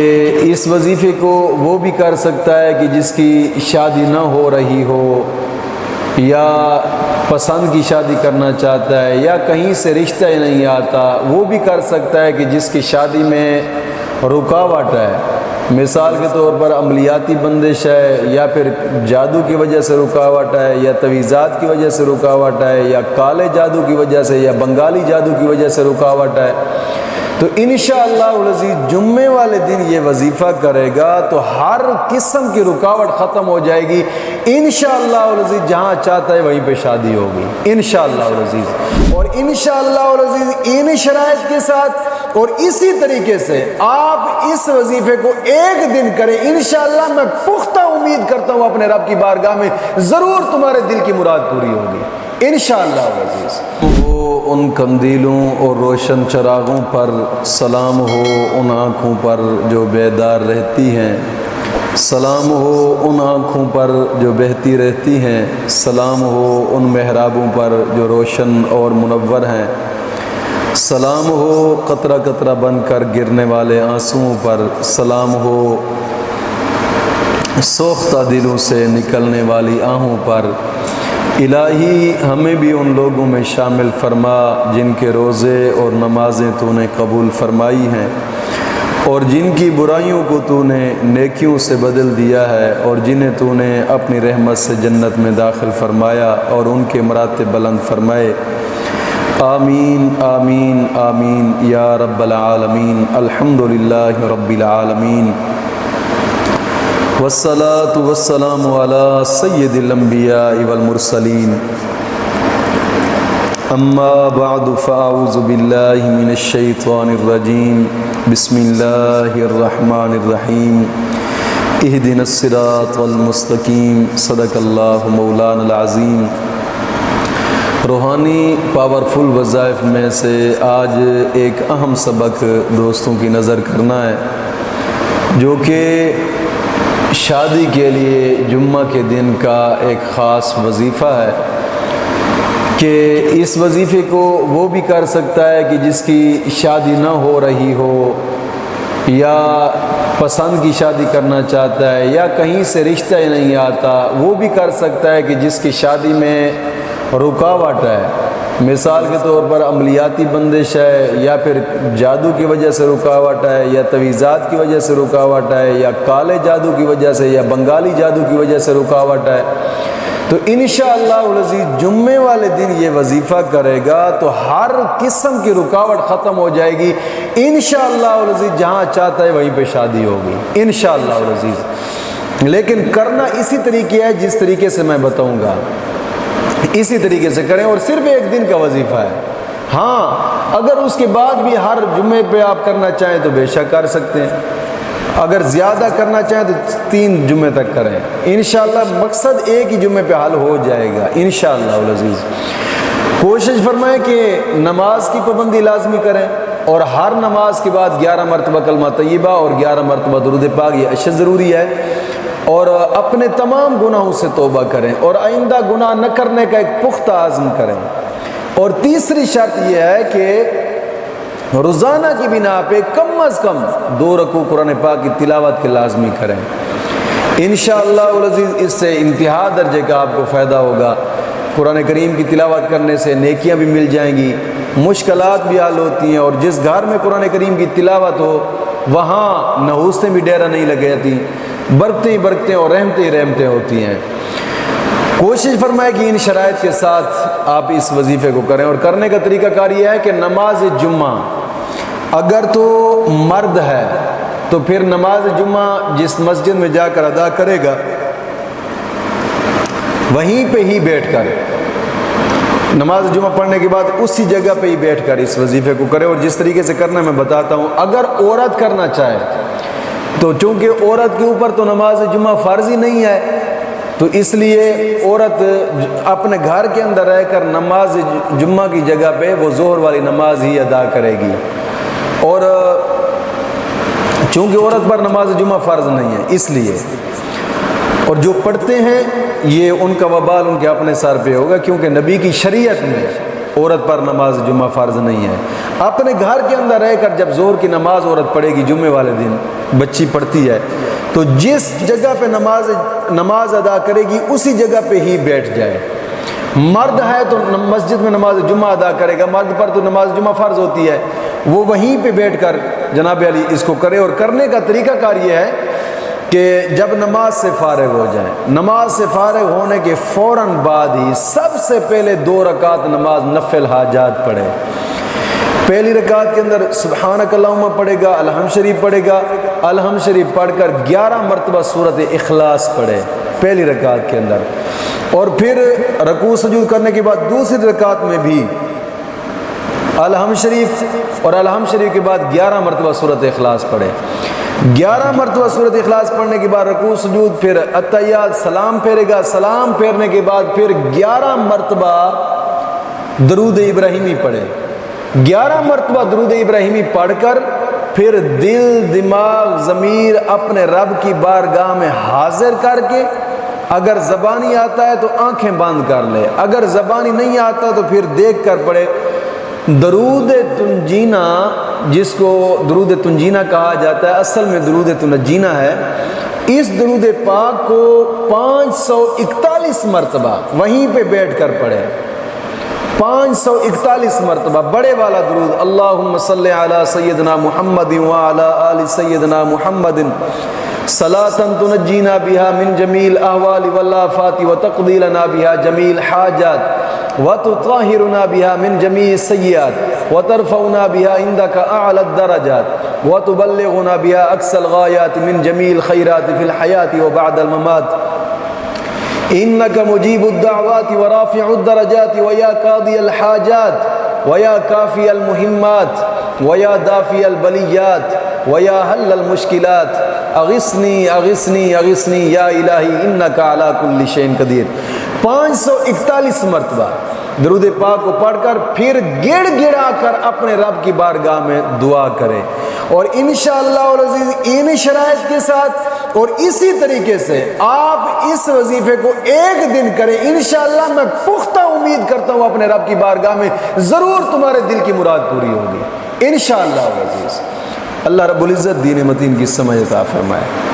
اس وظیفے کو وہ بھی کر سکتا ہے کہ جس کی شادی نہ ہو رہی ہو یا پسند کی شادی کرنا چاہتا ہے یا کہیں سے رشتہ ہی نہیں آتا، وہ بھی کر سکتا ہے کہ جس کی شادی میں رکاوٹ ہے، مثال کے طور پر عملیاتی بندش ہے یا پھر جادو کی وجہ سے رکاوٹ ہے یا تویزات کی وجہ سے رکاوٹ ہے یا کالے جادو کی وجہ سے یا بنگالی جادو کی وجہ سے رکاوٹ ہے، تو انشاءاللہ العزیز جمعے والے دن یہ وظیفہ کرے گا تو ہر قسم کی رکاوٹ ختم ہو جائے گی انشاءاللہ العزیز، جہاں چاہتا ہے وہیں پہ شادی ہوگی انشاءاللہ العزیز۔ اور انشاءاللہ العزیز ان شرائط کے ساتھ اور اسی طریقے سے آپ اس وظیفے کو ایک دن کریں، انشاءاللہ میں پختہ امید کرتا ہوں اپنے رب کی بارگاہ میں ضرور تمہارے دل کی مراد پوری ہوگی انشاءاللہ العزیز۔ وہ ان قندیلوں اور روشن چراغوں پر سلام ہو، ان آنکھوں پر جو بیدار رہتی ہیں، سلام ہو ان آنکھوں پر جو بہتی رہتی ہیں، سلام ہو ان محرابوں پر جو روشن اور منور ہیں، سلام ہو قطرہ قطرہ بن کر گرنے والے آنسوؤں پر، سلام ہو سوختہ دلوں سے نکلنے والی آہوں پر۔ الہی ہمیں بھی ان لوگوں میں شامل فرما جن کے روزے اور نمازیں تو نے قبول فرمائی ہیں اور جن کی برائیوں کو تو نے نیکیوں سے بدل دیا ہے اور جنہیں تو نے اپنی رحمت سے جنت میں داخل فرمایا اور ان کے مراتب بلند فرمائے۔ آمین آمین آمین یا رب العالمین۔ الحمدللہ رب العالمین والصلاة والسلام علی سید الانبیاء والمرسلین، اما بعد فاعوذ باللہ من الشیطان الرجیم، بسم اللہ الرحمن الرحیم، اہدنا الصراط المستقیم، صدق اللہ مولانا العظیم۔ روحانی پاورفل وظائف میں سے آج ایک اہم سبق دوستوں کی نظر کرنا ہے، جو کہ شادی کے لیے جمعہ کے دن کا ایک خاص وظیفہ ہے کہ اس وظیفے کو وہ بھی کر سکتا ہے کہ جس کی شادی نہ ہو رہی ہو یا پسند کی شادی کرنا چاہتا ہے یا کہیں سے رشتہ ہی نہیں آتا، وہ بھی کر سکتا ہے کہ جس کی شادی میں رکاوٹ ہے، مثال کے طور پر عملیاتی بندش ہے یا پھر جادو کی وجہ سے رکاوٹ ہے یا تویزات کی وجہ سے رکاوٹ ہے یا کالے جادو کی وجہ سے یا بنگالی جادو کی وجہ سے رکاوٹ ہے، تو انشاءاللہ العزیز جمعے والے دن یہ وظیفہ کرے گا تو ہر قسم کی رکاوٹ ختم ہو جائے گی انشاءاللہ العزیز، جہاں چاہتا ہے وہیں پہ شادی ہوگی انشاءاللہ العزیز۔ لیکن کرنا اسی طریقے ہے جس طریقے سے میں بتاؤں گا، اسی طریقے سے کریں اور صرف ایک دن کا وظیفہ ہے۔ ہاں اگر اس کے بعد بھی ہر جمعے پہ آپ کرنا چاہیں تو بے شک کر سکتے ہیں، اگر زیادہ کرنا چاہیں تو 3 جمعے تک کریں انشاءاللہ، مقصد ایک ہی جمعے پہ حل ہو جائے گا انشاءاللہ العزیز۔ کوشش فرمائیں کہ نماز کی پابندی لازمی کریں اور ہر نماز کے بعد 11 مرتبہ کلمہ طیبہ اور 11 مرتبہ درود پاک، یہ اشد ضروری ہے، اور اپنے تمام گناہوں سے توبہ کریں اور آئندہ گناہ نہ کرنے کا ایک پختہ عزم کریں۔ اور تیسری شرط یہ ہے کہ روزانہ کی بنا پہ کم از کم 2 رکوع قرآن پاک کی تلاوت کے لازمی کریں انشاءاللہ العزیز، اس سے انتہا درجے کا آپ کو فائدہ ہوگا۔ قرآن کریم کی تلاوت کرنے سے نیکیاں بھی مل جائیں گی، مشکلات بھی حل ہوتی ہیں، اور جس گھر میں قرآن کریم کی تلاوت ہو وہاں نحوستیں بھی ڈیرہ نہیں لگ جاتی، برکتیں ہی برکتیں اور رحمتیں ہی رحمتیں ہوتی ہیں۔ کوشش فرمائے کہ ان شرائط کے ساتھ آپ اس وظیفے کو کریں، اور کرنے کا طریقہ کار یہ ہے کہ نماز جمعہ اگر تو مرد ہے تو پھر نماز جمعہ جس مسجد میں جا کر ادا کرے گا وہیں پہ ہی بیٹھ کر نماز جمعہ پڑھنے کے بعد اسی جگہ پہ ہی بیٹھ کر اس وظیفے کو کرے، اور جس طریقے سے کرنا میں بتاتا ہوں۔ اگر عورت کرنا چاہے تو چونکہ عورت کے اوپر تو نماز جمعہ فرض ہی نہیں ہے، تو اس لیے عورت اپنے گھر کے اندر رہ کر نماز جمعہ کی جگہ پہ وہ ظہر والی نماز ہی ادا کرے گی، اور چونکہ عورت پر نماز جمعہ فرض نہیں ہے اس لیے، اور جو پڑھتے ہیں یہ ان کا وبال ان کے اپنے سر پہ ہوگا، کیونکہ نبی کی شریعت میں عورت پر نماز جمعہ فرض نہیں ہے۔ اپنے گھر کے اندر رہ کر جب ظہر کی نماز عورت پڑھے گی جمعے والے دن، بچی پڑھتی ہے، تو جس جگہ پہ نماز ادا کرے گی اسی جگہ پہ ہی بیٹھ جائے۔ مرد ہے تو مسجد میں نماز جمعہ ادا کرے گا، مرد پر تو نماز جمعہ فرض ہوتی ہے، وہ وہیں پہ بیٹھ کر جناب علی اس کو کرے۔ اور کرنے کا طریقہ کار یہ ہے کہ جب نماز سے فارغ ہو جائیں، نماز سے فارغ ہونے کے فوراً بعد ہی سب سے پہلے 2 رکعت نماز نفل حاجات پڑھے۔ پہلی رکعت کے اندر سبحانک اللہم پڑھے گا، الحمد شریف پڑھے گا، الحمد شریف پڑھ کر 11 مرتبہ سورۃ اخلاص پڑھے پہلی رکعت کے اندر، اور پھر رکوع سجود کرنے کے بعد دوسری رکعت میں بھی الحمد شریف اور الحمد شریف کے بعد 11 مرتبہ سورۃ اخلاص پڑھے۔ 11 مرتبہ سورۃ اخلاص پڑھنے کے بعد رکوع سجود، پھر التحیات، سلام پھیرے گا، سلام پھیرنے کے بعد پھر 11 مرتبہ درود ابراہیمی پڑھے۔ 11 مرتبہ درود ابراہیمی پڑھ کر پھر دل، دماغ، ضمیر اپنے رب کی بارگاہ میں حاضر کر کے، اگر زبانی آتا ہے تو آنکھیں بند کر لے، اگر زبانی نہیں آتا تو پھر دیکھ کر پڑھے۔ درود تنجینہ، جس کو درود تنجینہ کہا جاتا ہے، اصل میں درود تنجینہ ہے، اس درود پاک کو 541 مرتبہ وہیں پہ بیٹھ کر پڑھے۔ 541 مرتبہ بڑے والا درود، اللہم صلی علی سیدنا محمد وعلی آل سیدنا محمد صلاۃ تنجینا بها من جمیع الاحوال والآفات وتقضی لنا بها جمیع الحاجات وتطهرنا بها من جميع السيئات وترفعنا بها عندك اعلى الدرجات وتبلغنا بها اقصى الغايات من جميع الخيرات في الحياه وبعد الممات انك مجيب الدعوات ورافع الدرجات ويا قاضي الحاجات ويا كافي المهمات ويا دافي البليات ويا حل المشكلات اغثني اغثني اغثني يا الہی انك على كل شيء قدیر۔ 541 مرتبہ درود پاک کو پڑھ کر پھر گڑ گڑا کر اپنے رب کی بارگاہ میں دعا کرے، اور انشاءاللہ العزیز ان شرائط کے ساتھ اور اسی طریقے سے آپ اس وظیفے کو ایک دن کریں، انشاءاللہ میں پختہ امید کرتا ہوں اپنے رب کی بارگاہ میں ضرور تمہارے دل کی مراد پوری ہوگی انشاءاللہ العزیز۔ اللہ رب العزت دین متین کی سمجھ عطا فرمائے۔